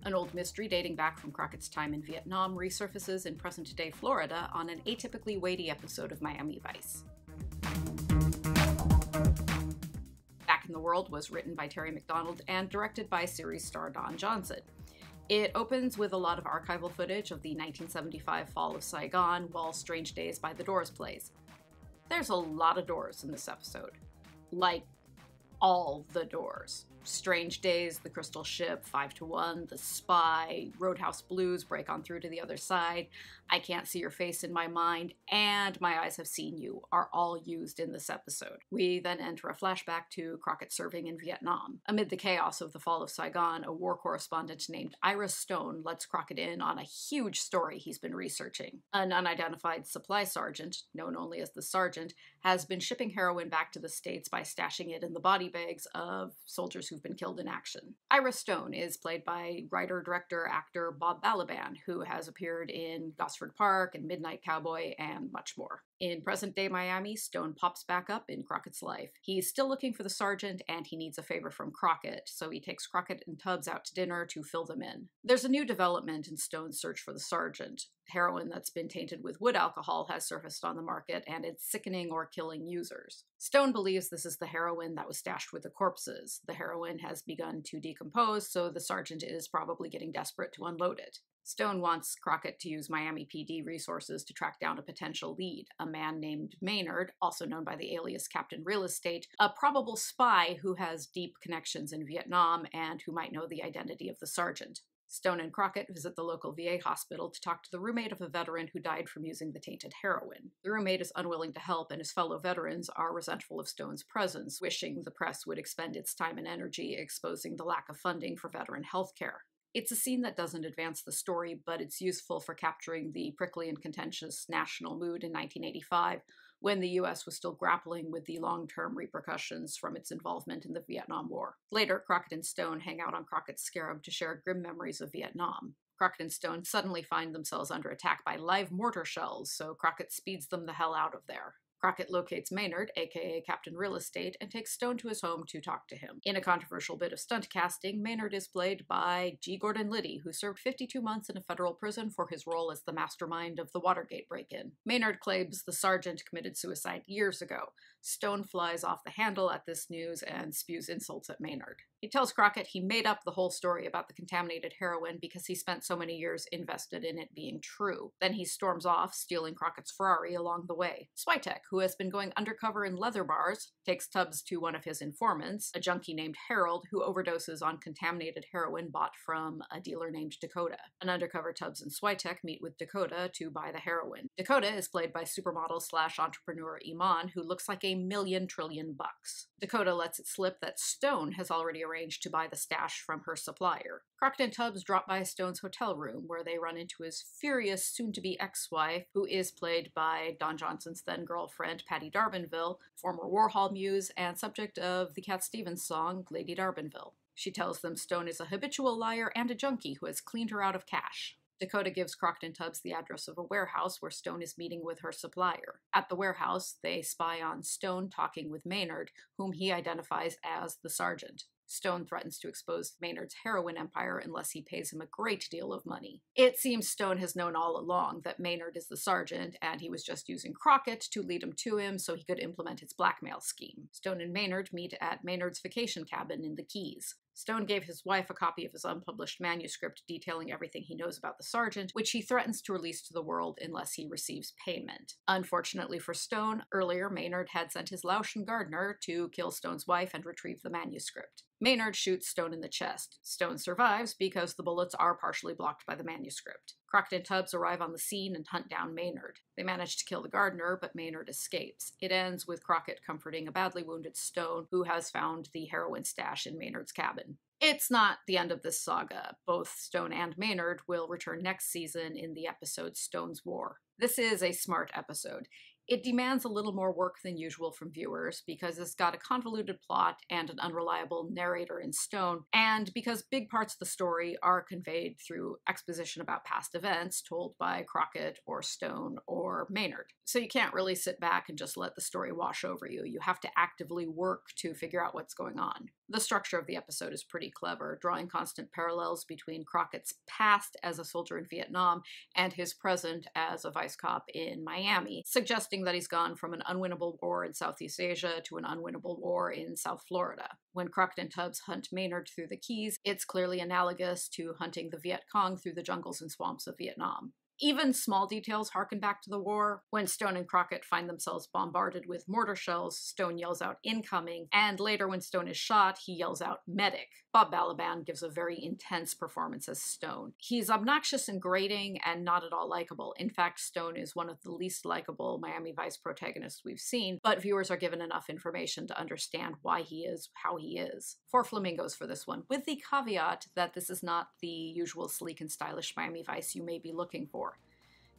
An old mystery dating back from Crockett's time in Vietnam resurfaces in present-day Florida on an atypically weighty episode of Miami Vice. Back in the World was written by Terry McDonald and directed by series star Don Johnson. It opens with a lot of archival footage of the 1975 fall of Saigon while Strange Days by the Doors plays. There's a lot of doors in this episode. Like, all the doors. Strange Days, The Crystal Ship, 5 to 1, The Spy, Roadhouse Blues, Break On Through to the Other Side, I Can't See Your Face in My Mind, and My Eyes Have Seen You are all used in this episode. We then enter a flashback to Crockett serving in Vietnam. Amid the chaos of the fall of Saigon, a war correspondent named Ira Stone lets Crockett in on a huge story he's been researching. An unidentified supply sergeant, known only as the Sergeant, has been shipping heroin back to the States by stashing it in the body bags of soldiers who've been killed in action. Ira Stone is played by writer, director, actor Bob Balaban, who has appeared in Gosford Park and Midnight Cowboy and much more. In present-day Miami, Stone pops back up in Crockett's life. He's still looking for the sergeant, and he needs a favor from Crockett, so he takes Crockett and Tubbs out to dinner to fill them in. There's a new development in Stone's search for the sergeant. Heroin that's been tainted with wood alcohol has surfaced on the market, and it's sickening or killing users. Stone believes this is the heroin that was stashed with the corpses. The heroin has begun to decompose, so the sergeant is probably getting desperate to unload it. Stone wants Crockett to use Miami PD resources to track down a potential lead, a man named Maynard, also known by the alias Captain Real Estate, a probable spy who has deep connections in Vietnam and who might know the identity of the sergeant. Stone and Crockett visit the local VA hospital to talk to the roommate of a veteran who died from using the tainted heroin. The roommate is unwilling to help, and his fellow veterans are resentful of Stone's presence, wishing the press would expend its time and energy exposing the lack of funding for veteran health care. It's a scene that doesn't advance the story, but it's useful for capturing the prickly and contentious national mood in 1985, when the U.S. was still grappling with the long-term repercussions from its involvement in the Vietnam War. Later, Crockett and Stone hang out on Crockett's Scarab to share grim memories of Vietnam. Crockett and Stone suddenly find themselves under attack by live mortar shells, so Crockett speeds them the hell out of there. Crockett locates Maynard, aka Captain Real Estate, and takes Stone to his home to talk to him. In a controversial bit of stunt casting, Maynard is played by G. Gordon Liddy, who served 52 months in a federal prison for his role as the mastermind of the Watergate break-in. Maynard claims the sergeant committed suicide years ago. Stone flies off the handle at this news and spews insults at Maynard. He tells Crockett he made up the whole story about the contaminated heroin because he spent so many years invested in it being true. Then he storms off, stealing Crockett's Ferrari along the way. Switek, who has been going undercover in leather bars, takes Tubbs to one of his informants, a junkie named Harold, who overdoses on contaminated heroin bought from a dealer named Dakota. An undercover Tubbs and Switek meet with Dakota to buy the heroin. Dakota is played by supermodel/entrepreneur Iman, who looks like $1 trillion. Dakota lets it slip that Stone has already arranged to buy the stash from her supplier. Crockett and Tubbs drop by Stone's hotel room, where they run into his furious soon-to-be ex-wife, who is played by Don Johnson's then-girlfriend, Patti D'Arbanville, former Warhol muse and subject of the Cat Stevens song, Lady D'Arbanville. She tells them Stone is a habitual liar and a junkie who has cleaned her out of cash. Dakota gives Crockett and Tubbs the address of a warehouse where Stone is meeting with her supplier. At the warehouse, they spy on Stone talking with Maynard, whom he identifies as the sergeant. Stone threatens to expose Maynard's heroin empire unless he pays him a great deal of money. It seems Stone has known all along that Maynard is the sergeant, and he was just using Crockett to lead him to him so he could implement his blackmail scheme. Stone and Maynard meet at Maynard's vacation cabin in the Keys. Stone gave his wife a copy of his unpublished manuscript detailing everything he knows about the sergeant, which he threatens to release to the world unless he receives payment. Unfortunately for Stone, earlier Maynard had sent his Laotian gardener to kill Stone's wife and retrieve the manuscript. Maynard shoots Stone in the chest. Stone survives because the bullets are partially blocked by the manuscript. Crockett and Tubbs arrive on the scene and hunt down Maynard. They manage to kill the gardener, but Maynard escapes. It ends with Crockett comforting a badly wounded Stone, who has found the heroin stash in Maynard's cabin. It's not the end of this saga. Both Stone and Maynard will return next season in the episode Stone's War. This is a smart episode. It demands a little more work than usual from viewers because it's got a convoluted plot and an unreliable narrator in Stone, and because big parts of the story are conveyed through exposition about past events told by Crockett or Stone or Maynard. So you can't really sit back and just let the story wash over you. You have to actively work to figure out what's going on. The structure of the episode is pretty clever, drawing constant parallels between Crockett's past as a soldier in Vietnam and his present as a vice cop in Miami, suggesting that he's gone from an unwinnable war in Southeast Asia to an unwinnable war in South Florida. When Crockett and Tubbs hunt Maynard through the Keys, it's clearly analogous to hunting the Viet Cong through the jungles and swamps of Vietnam. Even small details harken back to the war. When Stone and Crockett find themselves bombarded with mortar shells, Stone yells out incoming, and later when Stone is shot, he yells out medic. Bob Balaban gives a very intense performance as Stone. He's obnoxious and grating and not at all likable. In fact, Stone is one of the least likable Miami Vice protagonists we've seen, but viewers are given enough information to understand why he is how he is. 4 flamingos for this one, with the caveat that this is not the usual sleek and stylish Miami Vice you may be looking for.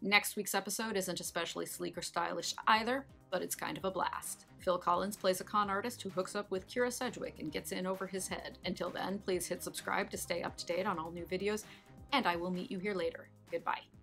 Next week's episode isn't especially sleek or stylish either, but it's kind of a blast. Phil Collins plays a con artist who hooks up with Kira Sedgwick and gets in over his head. Until then, please hit subscribe to stay up to date on all new videos, and I will meet you here later. Goodbye.